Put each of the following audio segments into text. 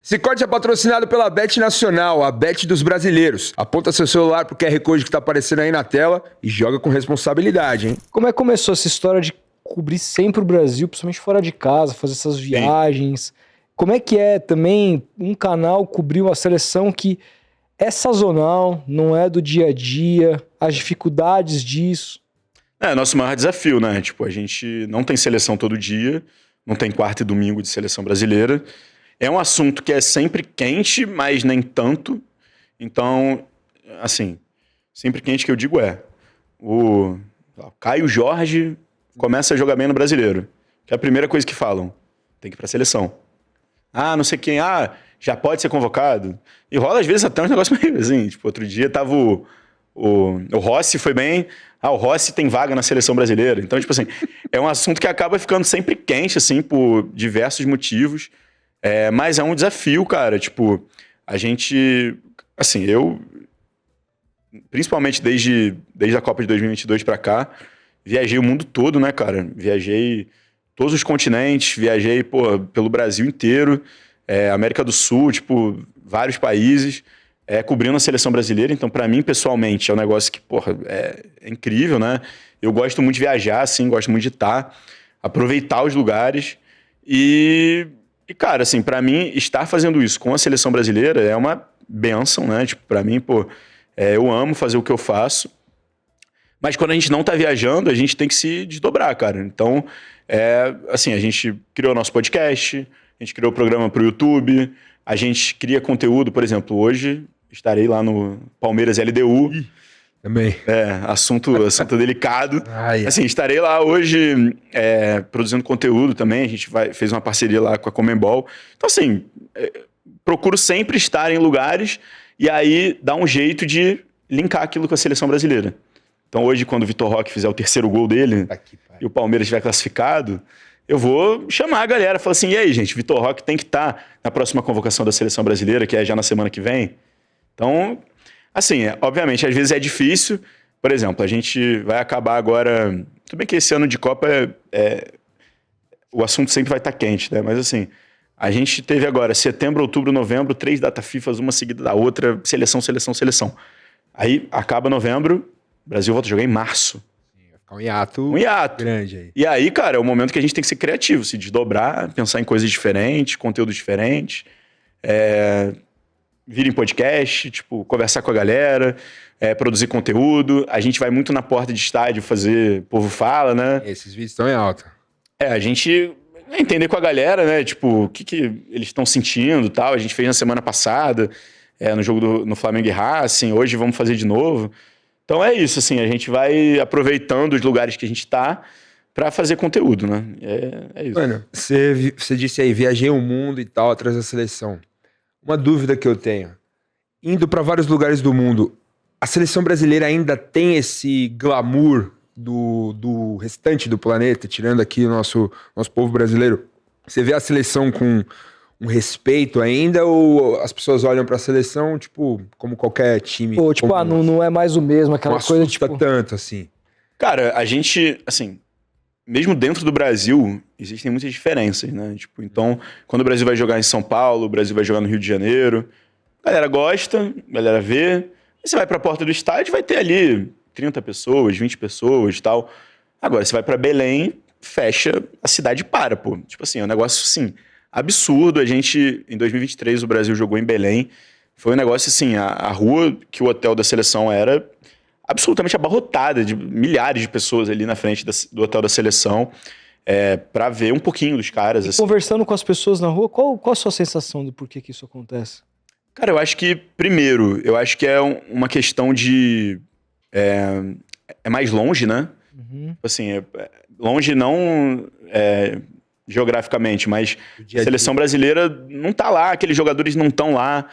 Sicredi é patrocinado pela Bet Nacional, a Bet dos brasileiros. Aponta seu celular pro QR Code que tá aparecendo aí na tela e joga com responsabilidade, hein? Como é que começou essa história de cobrir sempre o Brasil, principalmente fora de casa, fazer essas viagens? Como é que é também um canal cobrir uma seleção que é sazonal, não é do dia a dia, as dificuldades disso? É, nosso maior desafio, né? Tipo, a gente não tem seleção todo dia, não tem quarta e domingo de seleção brasileira. É um assunto que é sempre quente, mas nem tanto. Então, assim, sempre quente que eu digo o Caio Jorge começa a jogar bem no Brasileiro. Que é a primeira coisa que falam. Tem que ir pra seleção. Ah, não sei quem. Ah, já pode ser convocado. E rola às vezes até uns negócios meio assim. Tipo, outro dia tava o Rossi foi bem. Ah, o Rossi tem vaga na seleção brasileira. Então, tipo assim, é um assunto que acaba ficando sempre quente, assim, por diversos motivos. Mas é um desafio, cara. Tipo, a gente... Assim, eu... Principalmente desde a Copa de 2022 pra cá, viajei o mundo todo, né, cara? Viajei todos os continentes, viajei, pelo Brasil inteiro, América do Sul, tipo, vários países, cobrindo a seleção brasileira. Então, pra mim, pessoalmente, é um negócio que, é incrível, né? Eu gosto muito de viajar, assim, gosto muito de estar, aproveitar os lugares e, cara, assim, pra mim, estar fazendo isso com a seleção brasileira é uma bênção, né? Tipo, pra mim, eu amo fazer o que eu faço. Mas quando a gente não tá viajando, a gente tem que se desdobrar, cara. Então, assim, a gente criou nosso podcast, a gente criou o programa pro YouTube, a gente cria conteúdo, por exemplo, hoje estarei lá no Palmeiras LDU. Também. Assunto delicado. Ai, assim, estarei lá hoje produzindo conteúdo também. A gente fez uma parceria lá com a Conmebol. Então, assim, procuro sempre estar em lugares e aí dar um jeito de linkar aquilo com a seleção brasileira. Então, hoje, quando o Vitor Roque fizer o terceiro gol dele e o Palmeiras estiver classificado, eu vou chamar a galera, falar assim, e aí, gente, Vitor Roque tem que estar na próxima convocação da seleção brasileira, que é já na semana que vem. Então, assim, obviamente, às vezes é difícil. Por exemplo, a gente vai acabar agora... Tudo bem que esse ano de Copa o assunto sempre vai estar quente, né? Mas, assim, a gente teve agora setembro, outubro, novembro, 3 datas FIFA, uma seguida da outra, seleção, seleção, seleção. Aí, acaba novembro, o Brasil volta a jogar em março. vai ficar um hiato, Um hiato grande aí. E aí, cara, é o momento que a gente tem que ser criativo, se desdobrar, pensar em coisas diferentes, conteúdos diferentes, vir em podcast, tipo, conversar com a galera, produzir conteúdo. A gente vai muito na porta de estádio fazer Povo Fala, né? Esses vídeos estão em alta. A gente entender com a galera, né? Tipo, o que eles estão sentindo e tal. A gente fez na semana passada, no jogo no Flamengo e Racing. Hoje vamos fazer de novo. Então é isso, assim, a gente vai aproveitando os lugares que a gente tá pra fazer conteúdo, né? É isso. Mano, você disse aí, viajei o mundo e tal, atrás da seleção. Uma dúvida que eu tenho. Indo pra vários lugares do mundo, a seleção brasileira ainda tem esse glamour do restante do planeta, tirando aqui o nosso povo brasileiro? Você vê a seleção com um respeito ainda ou as pessoas olham pra seleção, tipo, como qualquer time? Pô, tipo, não é mais o mesmo, aquela não coisa, assusta tipo... tanto, assim. Cara, a gente, assim, mesmo dentro do Brasil, existem muitas diferenças, né? Tipo, então, quando o Brasil vai jogar em São Paulo, o Brasil vai jogar no Rio de Janeiro, a galera gosta, a galera vê. Aí você vai pra porta do estádio, vai ter ali 30 pessoas, 20 pessoas e tal. Agora, você vai pra Belém, fecha, a cidade para, pô. Tipo assim, é um negócio, assim, absurdo. A gente, em 2023, o Brasil jogou em Belém. Foi um negócio, assim, a rua que o hotel da seleção era absolutamente abarrotada de milhares de pessoas ali na frente do hotel da seleção pra ver um pouquinho dos caras. E assim. conversando com as pessoas na rua, qual a sua sensação do porquê que isso acontece? Cara, eu acho que, primeiro, é uma questão de... É mais longe, né? Uhum. Assim, longe não geograficamente, mas a seleção brasileira não tá lá, aqueles jogadores não estão lá.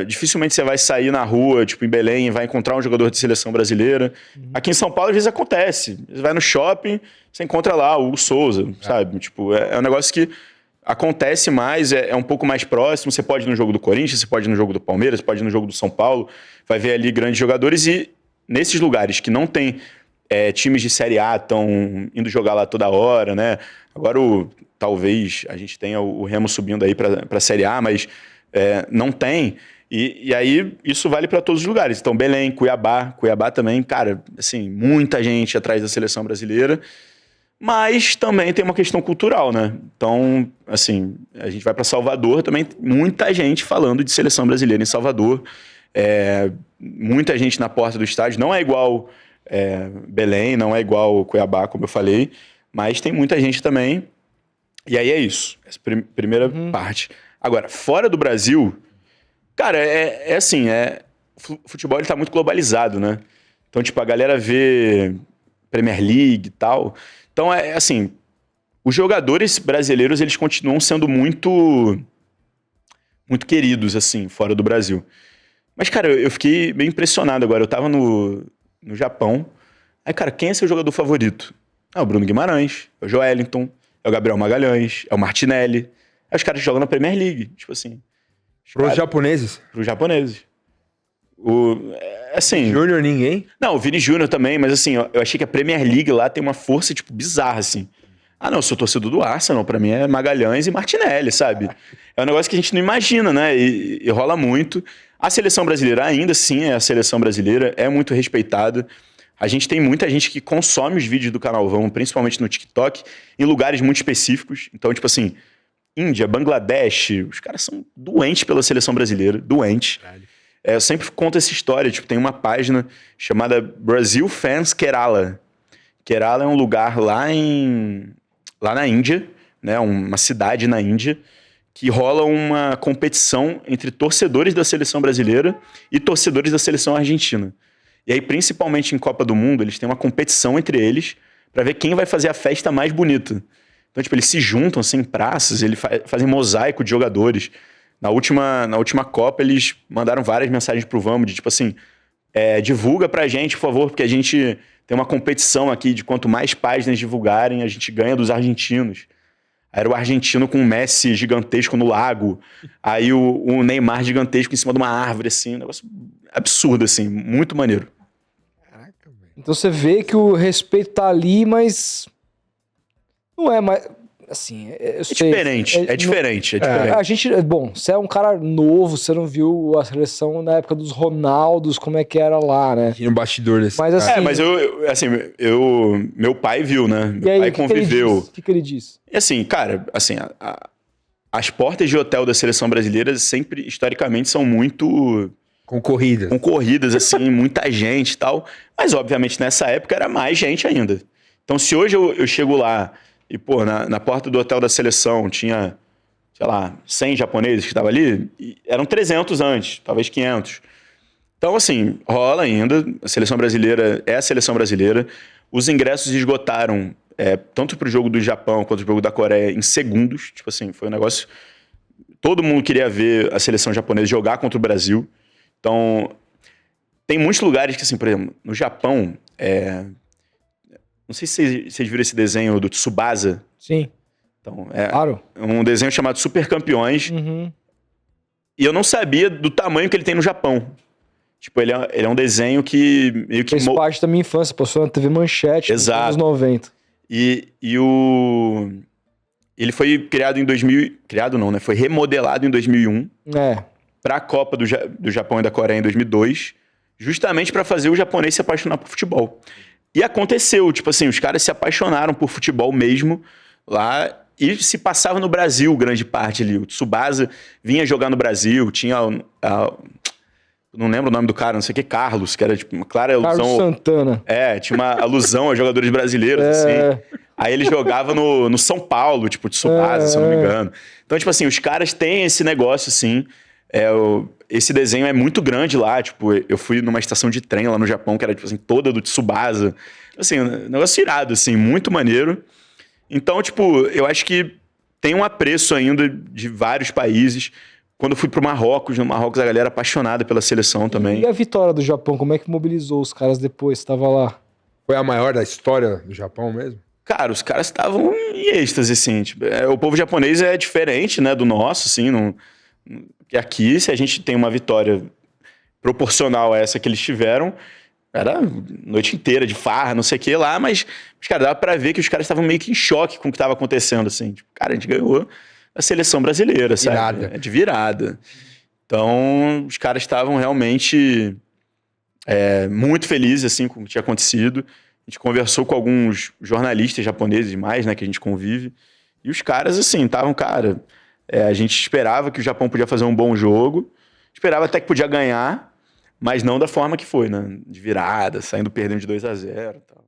Dificilmente você vai sair na rua, tipo em Belém, e vai encontrar um jogador de seleção brasileira. Uhum. Aqui em São Paulo, às vezes acontece. Você vai no shopping, você encontra lá o Hugo Souza, sabe? Tipo, é um negócio que acontece mais, é um pouco mais próximo. Você pode ir no jogo do Corinthians, você pode ir no jogo do Palmeiras, você pode ir no jogo do São Paulo, vai ver ali grandes jogadores e nesses lugares que não tem times de Série A estão indo jogar lá toda hora, né? Agora talvez a gente tenha o Remo subindo aí para a Série A, mas não tem. E aí isso vale para todos os lugares. Então, Belém, Cuiabá também, cara, assim, muita gente atrás da seleção brasileira. Mas também tem uma questão cultural, né? Então, assim, a gente vai para Salvador, também tem muita gente falando de seleção brasileira em Salvador. Muita gente na porta do estádio. Não é igual Belém, não é igual Cuiabá, como eu falei, mas tem muita gente também. E aí é isso, essa primeira parte. Agora, fora do Brasil, cara, assim, o futebol ele tá muito globalizado, né? Então, tipo, a galera vê Premier League e tal. Então, assim, os jogadores brasileiros, eles continuam sendo muito queridos, assim, fora do Brasil. Mas, cara, eu fiquei bem impressionado agora. Eu tava no Japão. Aí, cara, quem é seu jogador favorito? O Bruno Guimarães, é o Joelinton, é o Gabriel Magalhães, é o Martinelli. Aí os caras jogam na Premier League, tipo assim. Pros japoneses? Pros japoneses. Assim... Júnior, ninguém? Não, o Vini Júnior também, mas assim, eu achei que a Premier League lá tem uma força, tipo, bizarra, assim. Não, eu sou torcedor do Arsenal, pra mim é Magalhães e Martinelli, sabe? É um negócio que a gente não imagina, né? E rola muito. A seleção brasileira, ainda assim, a seleção brasileira é muito respeitada. A gente tem muita gente que consome os vídeos do Canal Vão, principalmente no TikTok, em lugares muito específicos. Então, tipo assim, Índia, Bangladesh, os caras são doentes pela seleção brasileira, doentes. Eu sempre conto essa história, tipo, tem uma página chamada Brazil Fans Kerala. Kerala é um lugar lá na Índia, né, uma cidade na Índia, que rola uma competição entre torcedores da seleção brasileira e torcedores da seleção argentina. E aí, principalmente em Copa do Mundo, eles têm uma competição entre eles para ver quem vai fazer a festa mais bonita. Então, tipo, eles se juntam, assim, em praças, eles fazem mosaico de jogadores. Na última Copa, eles mandaram várias mensagens pro Vamos, de tipo assim, divulga pra gente, por favor, porque a gente tem uma competição aqui de quanto mais páginas divulgarem, a gente ganha dos argentinos. Aí era o argentino com o Messi gigantesco no lago, aí o Neymar gigantesco em cima de uma árvore, assim, um negócio absurdo, assim, muito maneiro. Caraca, velho. Então você vê que o respeito tá ali, mas não é mais... Assim, diferente. A gente, bom, você é um cara novo, você não viu a seleção na época dos Ronaldos, como é que era lá, né? No bastidor desse mas, assim, mas meu pai viu, né? Meu pai conviveu. O que ele disse? E assim, cara, assim, as portas de hotel da seleção brasileira sempre, historicamente, são muito... Concorridas, assim, muita gente e tal. Mas, obviamente, nessa época era mais gente ainda. Então, se hoje eu chego lá e, pô, na porta do hotel da seleção tinha, sei lá, 100 japoneses que estavam ali, e eram 300 antes, talvez 500. Então, assim, rola ainda. A seleção brasileira é a seleção brasileira. Os ingressos esgotaram, tanto pro jogo do Japão quanto pro jogo da Coreia, em segundos. Tipo assim, foi um negócio... Todo mundo queria ver a seleção japonesa jogar contra o Brasil. Então, tem muitos lugares que, assim, por exemplo, no Japão... Não sei se vocês viram esse desenho do Tsubasa. Sim. Então, claro. Um desenho chamado Super Campeões. Uhum. E eu não sabia do tamanho que ele tem no Japão. Tipo, ele é um desenho que meio que... Fez parte da minha infância, passou na TV Manchete. Exato. Nos anos 90. Ele foi criado em 2000... Criado não, né? Foi remodelado em 2001. Pra Copa do Japão e da Coreia em 2002. Justamente para fazer o japonês se apaixonar por futebol. E aconteceu, tipo assim, os caras se apaixonaram por futebol mesmo lá e se passava no Brasil grande parte ali. O Tsubasa vinha jogar no Brasil, tinha... não lembro o nome do cara, não sei o que, Carlos, que era tipo uma clara alusão... Carlos Santana. Tinha uma alusão a jogadores brasileiros, assim. Aí ele jogava no São Paulo, tipo, de Tsubasa, se eu não me engano. Então, tipo assim, os caras têm esse negócio, assim... Esse desenho é muito grande lá, tipo, eu fui numa estação de trem lá no Japão, que era, tipo assim, toda do Tsubasa. Assim, um negócio irado, assim, muito maneiro. Então, tipo, eu acho que tem um apreço ainda de vários países. Quando eu fui pro Marrocos, no Marrocos a galera apaixonada pela seleção também. E a vitória do Japão, como é que mobilizou os caras depois? Você tava lá? Foi a maior da história do Japão mesmo? Cara, os caras estavam em êxtase, assim. Tipo, o povo japonês é diferente, né, do nosso, assim, que aqui, se a gente tem uma vitória proporcional a essa que eles tiveram, Era noite inteira de farra, não sei o que lá, mas cara, dava pra ver que os caras estavam meio que em choque com o que estava acontecendo, assim. Tipo, cara, a gente ganhou a seleção brasileira, sabe? Virada. De virada. Então, os caras estavam realmente muito felizes, assim, com o que tinha acontecido. A gente conversou com alguns jornalistas japoneses mais, né, que a gente convive. E os caras, assim, estavam, cara... a gente esperava que o Japão podia fazer um bom jogo, esperava até que podia ganhar, mas não da forma que foi, né? De virada, saindo perdendo de 2-0 e tal.